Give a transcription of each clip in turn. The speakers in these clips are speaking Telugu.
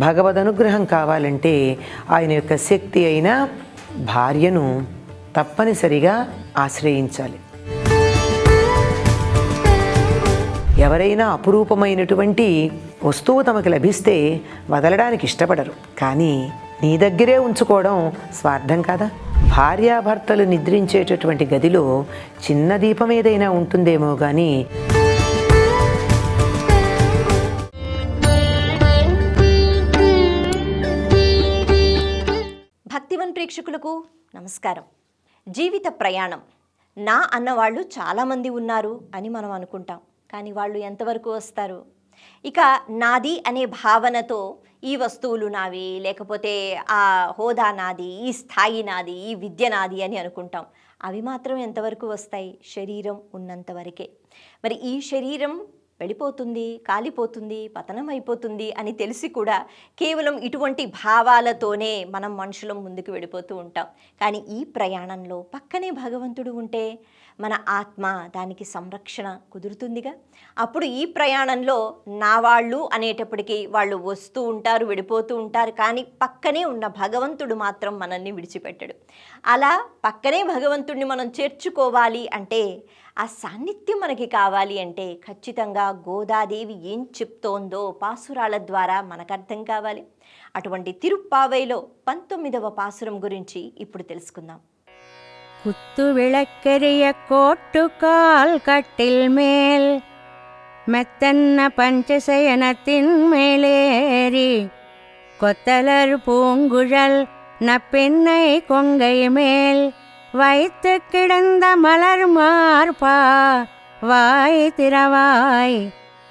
భగవద్ అనుగ్రహం కావాలంటే ఆయన యొక్క శక్తి అయిన భార్యను తప్పనిసరిగా ఆశ్రయించాలి. ఎవరైనా అపురూపమైనటువంటి వస్తువు తమకు లభిస్తే వదలడానికి ఇష్టపడరు, కానీ నీ దగ్గరే ఉంచుకోవడం స్వార్థం కాదా? భార్యాభర్తలు నిద్రించేటటువంటి గదిలో చిన్న దీపం ఏదైనా ఉంటుందేమో కానీ భక్తివన్ ప్రేక్షకులకు నమస్కారం. జీవిత ప్రయాణం నా అన్నవాళ్ళు చాలామంది ఉన్నారు అని మనం అనుకుంటాం, కానీ వాళ్ళు ఎంతవరకు వస్తారు? ఇక నాది అనే భావనతో ఈ వస్తువులు నావి, లేకపోతే ఆ హోదా నాది, ఈ స్థాయి నాది, ఈ విద్య నాది అని అనుకుంటాం. అవి మాత్రం ఎంతవరకు వస్తాయి? శరీరం ఉన్నంత వరకే. మరి ఈ శరీరం వెళ్ళిపోతుంది, కాలిపోతుంది, పతనం అయిపోతుంది అని తెలిసి కూడా కేవలం ఇటువంటి భావాలతోనే మనం మనుషులం ముందుకు వెళ్ళిపోతూ ఉంటాం. కానీ ఈ ప్రయాణంలో పక్కనే భగవంతుడు ఉంటే మన ఆత్మ దానికి సంరక్షణ కుదురుతుందిగా. అప్పుడు ఈ ప్రయాణంలో నా వాళ్ళు అనేటప్పటికీ వాళ్ళు వస్తూ ఉంటారు, విడిపోతూ ఉంటారు, కానీ పక్కనే ఉన్న భగవంతుడు మాత్రం మనల్ని విడిచిపెట్టడు. అలా పక్కనే భగవంతుడిని మనం చేర్చుకోవాలి అంటే, ఆ సాన్నిధ్యం మనకి కావాలి అంటే ఖచ్చితంగా గోదాదేవి ఏం చెప్తోందో పాసురాల ద్వారా మనకు అర్థం కావాలి. అటువంటి తిరుప్పావైలో 19వ పాసురం గురించి ఇప్పుడు తెలుసుకుందాం. குத்து விளக்கெரிய கோட்டுக்கால் கட்டில் மேல் மெத்தன்ன பஞ்சசயனத்தின் மேலேறி கொத்தலர் பூங்குழல் நப்பெண்ணை கொங்கை மேல் வைத்து கிடந்த மலர் மார்பா வாய் திறவாய்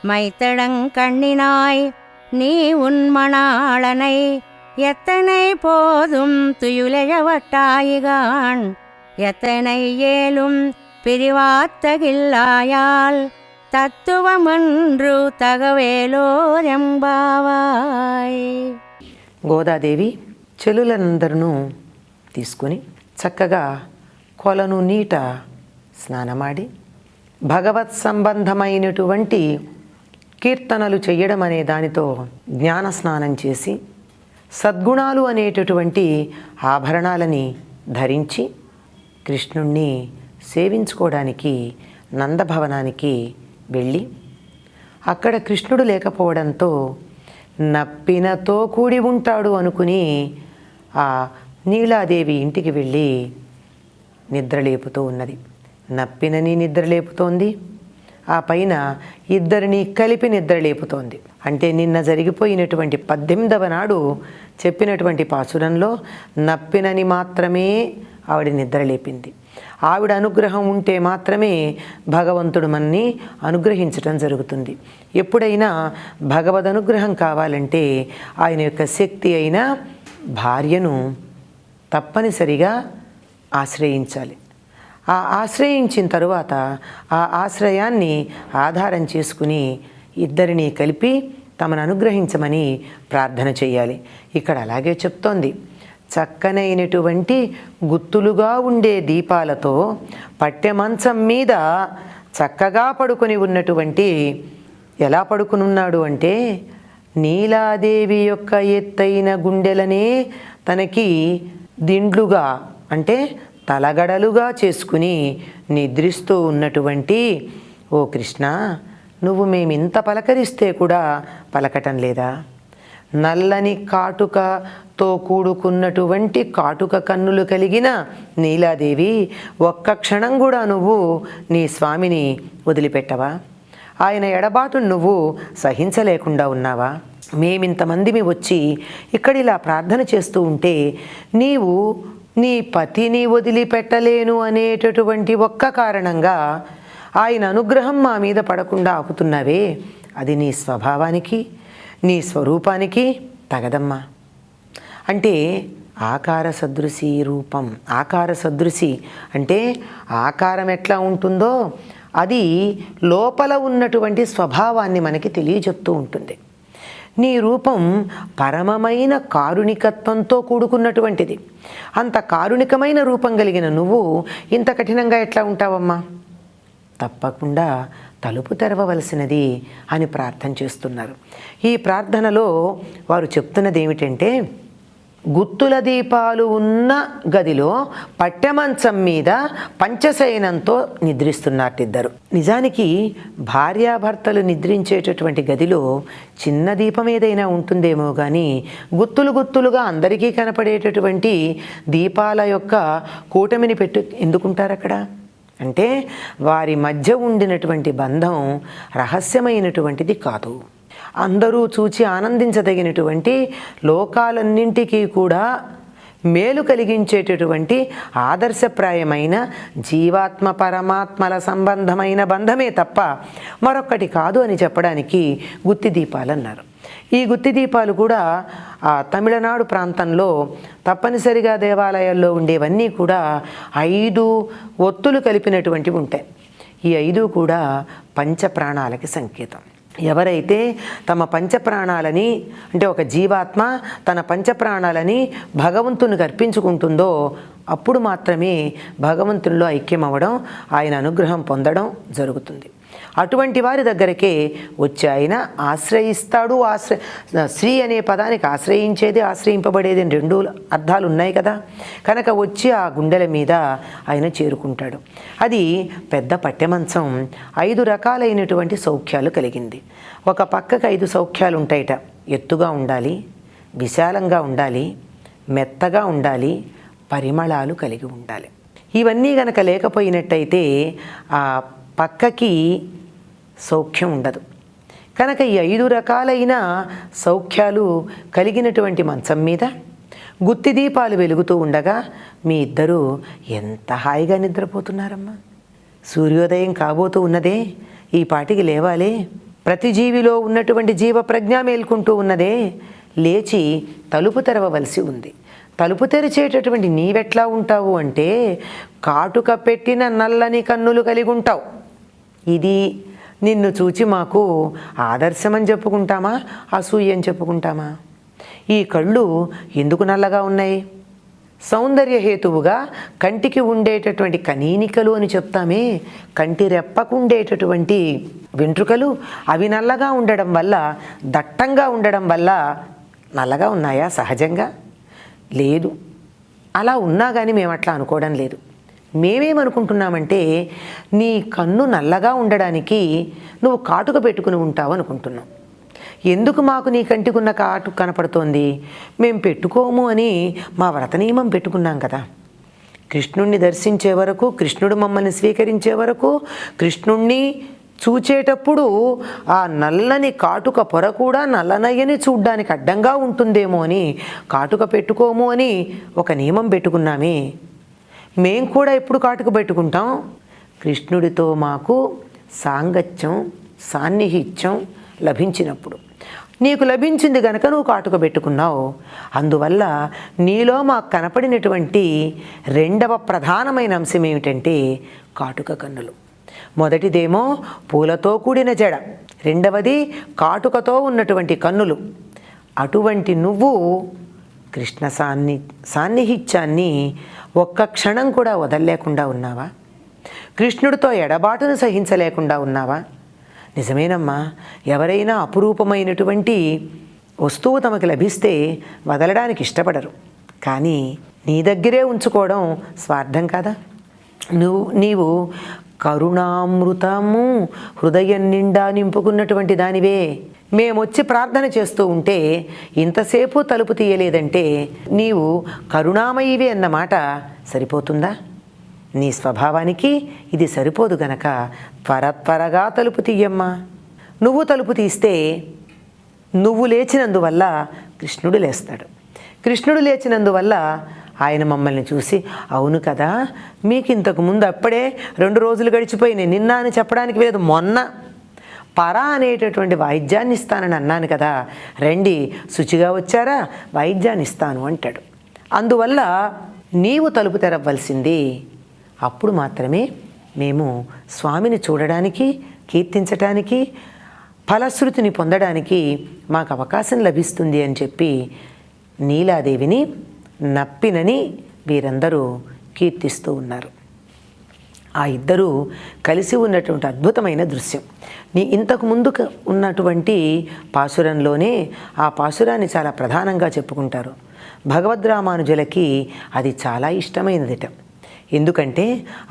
மைத்தடங்கண்ணினாய் நீ உன் மணாளனை எத்தனை போதும் துயிலழவட்டாயிகான் எத்தனை ஏலும் பிரிவாத்தகில்லாயால் తత్వమండ్రు తగవేలోరెంబావాయ్. గోదాదేవి చెలులందరూ తీసుకుని చక్కగా కొలను నీట స్నానమాడి భగవత్ సంబంధమైనటువంటి కీర్తనలు చెయ్యడం అనే దానితో జ్ఞాన స్నానం చేసి సద్గుణాలు అనేటటువంటి ఆభరణాలని ధరించి కృష్ణుణ్ణి సేవించుకోవడానికి నందభవనానికి వెళ్ళి అక్కడ కృష్ణుడు లేకపోవడంతో నప్పినతో కూడి ఉంటాడు అనుకుని ఆ నీలాదేవి ఇంటికి వెళ్ళి నిద్రలేపుతూ ఉన్నది. నప్పినని నిద్రలేపుతోంది, ఆ పైన ఇద్దరిని కలిపి నిద్రలేపుతోంది. అంటే నిన్న జరిగిపోయినటువంటి 18వ నాడు చెప్పినటువంటి పాసురంలో నప్పినని మాత్రమే ఆవిడ నిద్రలేపింది. ఆవిడ అనుగ్రహం ఉంటే మాత్రమే భగవంతుడు మనని అనుగ్రహించటం జరుగుతుంది. ఎప్పుడైనా భగవద్ అనుగ్రహం కావాలంటే ఆయన యొక్క శక్తి అయిన భార్యను తప్పనిసరిగా ఆశ్రయించాలి. ఆ ఆశ్రయించిన తరువాత ఆ ఆశ్రయాన్ని ఆధారం చేసుకుని ఇద్దరిని కలిపి తమను అనుగ్రహించమని ప్రార్థన చేయాలి. ఇక్కడ అలాగే చెప్తోంది. చక్కనైనటువంటి గుత్తులుగా ఉండే దీపాలతో పట్టె మంచం మీద చక్కగా పడుకొని ఉన్నటువంటి, ఎలా పడుకుని ఉన్నాడు అంటే నీలాదేవి యొక్క ఎత్తైన గుండెలనే తనకి దిండ్లుగా అంటే తలగడలుగా చేసుకుని నిద్రిస్తూ ఉన్నటువంటి ఓ కృష్ణ, నువ్వు మేమింత పలకరిస్తే కూడా పలకటం లేదా? నల్లని కాటుకతో కూడుకున్నటువంటి కాటుక కన్నులు కలిగిన నీలాదేవి ఒక్క క్షణం కూడా నువ్వు నీ స్వామిని వదిలిపెట్టవా? ఆయన ఎడబాటును నువ్వు సహించలేకుండా ఉన్నావా? మేమింతమందిమి వచ్చి ఇక్కడ ఇలా ప్రార్థన చేస్తూ ఉంటే నీవు నీ పతిని వదిలిపెట్టలేను అనేటటువంటి ఒక్క కారణంగా ఆయన అనుగ్రహం మా మీద పడకుండా ఆపుతున్నావే, అది నీ స్వభావానికి నీ స్వరూపానికి తగదమ్మా. అంటే ఆకార సదృశి రూపం. ఆకార సదృశి అంటే ఆకారం ఎట్లా ఉంటుందో అది లోపల ఉన్నటువంటి స్వభావాన్ని మనకి తెలియజెప్తూ ఉంటుంది. నీ రూపం పరమమైన కారుణికత్వంతో కూడుకున్నటువంటిది. అంత కారుణికమైన రూపం కలిగిన నువ్వు ఇంత కఠినంగా ఎట్లా ఉంటావమ్మా? తప్పకుండా తలుపు తెరవవలసినది అని ప్రార్థన చేస్తున్నారు. ఈ ప్రార్థనలో వారు చెప్తున్నది ఏమిటంటే, గుత్తుల దీపాలు ఉన్న గదిలో పట్టెమంచం మీద పంచశయనంతో నిద్రిస్తున్నట్టిద్దరు. నిజానికి భార్యాభర్తలు నిద్రించేటటువంటి గదిలో చిన్న దీపం ఏదైనా ఉంటుందేమో కానీ గుత్తులు గుత్తులుగా అందరికీ కనపడేటటువంటి దీపాల యొక్క కూటమిని ఎందుకుంటారు అక్కడ అంటే వారి మధ్య ఉండినటువంటి బంధం రహస్యమైనటువంటిది కాదు. అందరూ చూచి ఆనందించదగినటువంటి, లోకాలన్నింటికీ కూడా మేలు కలిగించేటటువంటి ఆదర్శప్రాయమైన జీవాత్మ పరమాత్మల సంబంధమైన బంధమే తప్ప మరొక్కటి కాదు అని చెప్పడానికి గుత్తి దీపాలు అన్నారు. ఈ గుత్తి దీపాలు కూడా తమిళనాడు ప్రాంతంలో తప్పనిసరిగా దేవాలయాల్లో ఉండేవన్నీ కూడా 5 ఒత్తులు కలిపినటువంటివి ఉంటాయి. ఈ 5 కూడా పంచప్రాణాలకి సంకేతం. ఎవరైతే తమ పంచప్రాణాలని అంటే ఒక జీవాత్మ తన పంచప్రాణాలని భగవంతునికి అర్పించుకుంటుందో అప్పుడు మాత్రమే భగవంతునిలో ఐక్యమవ్వడం, ఆయన అనుగ్రహం పొందడం జరుగుతుంది. అటువంటి వారి దగ్గరకే వచ్చి ఆయన ఆశ్రయిస్తాడు. శ్రీ అనే పదానికి ఆశ్రయించేది, ఆశ్రయింపబడేది అని 2 అర్థాలు ఉన్నాయి కదా. కనుక వచ్చి ఆ గుండెల మీద ఆయన చేరుకుంటాడు. అది పెద్ద పట్టెమంచం 5 రకాలైనటువంటి సౌఖ్యాలు కలిగింది. ఒక పక్కకు 5 సౌఖ్యాలు ఉంటాయిట. ఎత్తుగా ఉండాలి, విశాలంగా ఉండాలి, మెత్తగా ఉండాలి, పరిమళాలు కలిగి ఉండాలి. ఇవన్నీ గనక లేకపోయినట్టయితే ఆ పక్కకి సౌఖ్యం ఉండదు. కనుక ఈ 5 రకాలైన సౌఖ్యాలు కలిగినటువంటి మంచం మీద గుత్తి దీపాలు వెలుగుతూ ఉండగా మీ ఇద్దరూ ఎంత హాయిగా నిద్రపోతున్నారమ్మా. సూర్యోదయం కాబోతూ ఉన్నదే, ఈ పాటికి లేవాలే. ప్రతి జీవిలో ఉన్నటువంటి జీవ ప్రజ్ఞ మేల్కుంటూ ఉన్నదే, లేచి తలుపు తెరవవలసి ఉంది. తలుపు తెరిచేటటువంటి నీవెట్లా ఉంటావు అంటే కాటుక పెట్టిన నల్లని కన్నులు కలిగి ఉంటావు. ఇది నిన్ను చూచి మాకు ఆదర్శమని చెప్పుకుంటామా, అసూయ అని చెప్పుకుంటామా? ఈ కళ్ళు ఎందుకు నల్లగా ఉన్నాయి? సౌందర్య హేతువుగా కంటికి ఉండేటటువంటి కనీనికలు అని చెప్తామే, కంటి రెప్పకు ఉండేటటువంటి వెంట్రుకలు అవి నల్లగా ఉండడం వల్ల, దట్టంగా ఉండడం వల్ల నల్లగా ఉన్నాయా సహజంగా? లేదు. అలా ఉన్నా కానీ మేము అట్లా అనుకోవడం లేదు. మేమేమనుకుంటున్నామంటే నీ కన్ను నల్లగా ఉండడానికి నువ్వు కాటుక పెట్టుకుని ఉంటావు అనుకుంటున్నాం. ఎందుకు మాకు నీ కంటికున్న కాటుక కనపడుతోంది? మేము పెట్టుకోము అని మా వ్రత నియమం పెట్టుకున్నాం కదా. కృష్ణుణ్ణి దర్శించే వరకు, కృష్ణుడు మమ్మల్ని స్వీకరించే వరకు, కృష్ణుణ్ణి చూచేటప్పుడు ఆ నల్లని కాటుక పొర కూడా నల్లనయ్యని చూడ్డానికి అడ్డంగా ఉంటుందేమో అని కాటుక పెట్టుకోము అని ఒక నియమం పెట్టుకున్నామే. మేం కూడా ఎప్పుడు కాటుక పెట్టుకుంటాం? కృష్ణుడితో మాకు సాంగత్యం, సాన్నిహిత్యం లభించినప్పుడు. నీకు లభించింది గనక నువ్వు కాటుక పెట్టుకున్నావు. అందువల్ల నీలో మాకు కనపడినటువంటి 2వ ప్రధానమైన అంశం ఏమిటంటే కాటుక కన్నులు. మొదటిదేమో పూలతో కూడిన జడ, 2వది కాటుకతో ఉన్నటువంటి కన్నులు. అటువంటి నువ్వు కృష్ణ సాన్నిహిత్యాన్ని ఒక్క క్షణం కూడా వదలలేకుండా ఉన్నావా? కృష్ణుడితో ఎడబాటును సహించలేకుండా ఉన్నావా? నిజమేనమ్మా, ఎవరైనా అపురూపమైనటువంటి వస్తువు తమకు లభిస్తే వదలడానికి ఇష్టపడరు. కానీ నీ దగ్గరే ఉంచుకోవడం స్వార్థం కాదా? నీవు కరుణామృతము హృదయం నిండా నింపుకున్నటువంటి దానివే. మేమొచ్చి ప్రార్థన చేస్తూ ఉంటే ఇంతసేపు తలుపు తీయలేదంటే నీవు కరుణామయివే అన్నమాట సరిపోతుందా? నీ స్వభావానికి ఇది సరిపోదు గనక త్వరగా తలుపు తీయమ్మా. నువ్వు తలుపు తీస్తే నువ్వు లేచినందువల్ల కృష్ణుడు లేస్తాడు. కృష్ణుడు లేచినందువల్ల ఆయన మమ్మల్ని చూసి, అవును కదా, మీకు ఇంతకుముందు అప్పుడే 2 రోజులు గడిచిపోయినాయి, నిన్న అని చెప్పడానికి లేదు, మొన్న పరా అనేటటువంటి వాయిద్యాన్ని ఇస్తానని అన్నాను కదా, రండి, శుచిగా వచ్చారా, వాయిద్యాన్ని ఇస్తాను అంటాడు. అందువల్ల నీవు తలుపు తెరవలసింది. అప్పుడు మాత్రమే మేము స్వామిని చూడడానికి, కీర్తించటానికి, ఫలశ్రుతిని పొందడానికి మాకు అవకాశం లభిస్తుంది అని చెప్పి నీలాదేవిని నప్పినని వీరందరూ కీర్తిస్తూ ఉన్నారు. ఆ ఇద్దరూ కలిసి ఉన్నటువంటి అద్భుతమైన దృశ్యం. ఇంతకు ముందు ఉన్నటువంటి పాసురంలోనే ఆ పాసురాన్ని చాలా ప్రధానంగా చెప్పుకుంటారు. భగవద్రామానుజులకి అది చాలా ఇష్టమైనదిట. ఎందుకంటే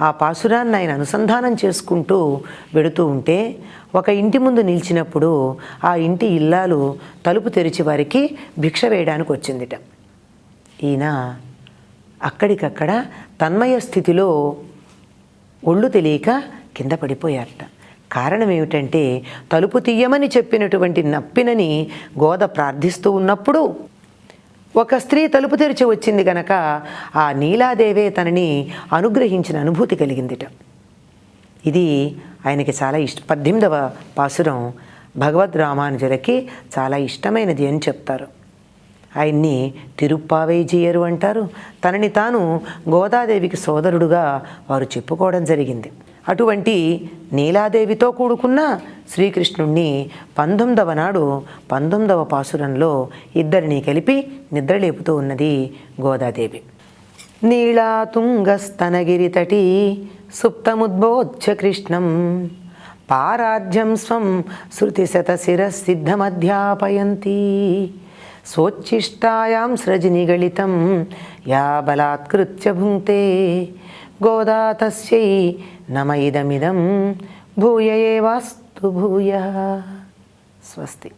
ఆ పాసురాన్ని ఆయన అనుసంధానం చేసుకుంటూ వెడుతూ ఉంటే ఒక ఇంటి ముందు నిలిచినప్పుడు ఆ ఇంటి ఇల్లాలు తలుపు తెరిచి వారికి భిక్ష వేయడానికి వచ్చిందిట. ఈయన అక్కడికక్కడ తన్మయ స్థితిలో ఒళ్ళు తెలియక కింద పడిపోయారట. కారణం ఏమిటంటే తలుపు తీయమని చెప్పినటువంటి నప్పినని గోద ప్రార్థిస్తూ ఉన్నప్పుడు ఒక స్త్రీ తలుపు తెరిచి వచ్చింది గనక ఆ నీలాదేవే తనని అనుగ్రహించిన అనుభూతి కలిగిందిట. ఇది ఆయనకి చాలా 18వ పాసురం భగవద్ రామానుజులకి చాలా ఇష్టమైనది అని చెప్తారు. ఆయన్ని తిరుప్పావైజీయరు అంటారు. తనని తాను గోదాదేవికి సోదరుడుగా వారు చెప్పుకోవడం జరిగింది. అటువంటి నీలాదేవితో కూడుకున్న శ్రీకృష్ణుణ్ణి 19వ నాడు 19వ పాసురంలో ఇద్దరిని కలిపి నిద్రలేపుతూ ఉన్నది గోదాదేవి. నీళాతుంగస్తనగిరితటి సుప్తముద్బోధ్య కృష్ణం పారాధ్యం స్వం శృతిశతశిరసిద్ధమధ్యాపయంతి స్వోచ్ఛిష్టాయాం సృజనిగళితం యా బలాత్కృత్య భుంక్తే గోదా తస్యై నమ ఇదమిదం భూయ ఏవాస్తు భూయః. స్వస్తి.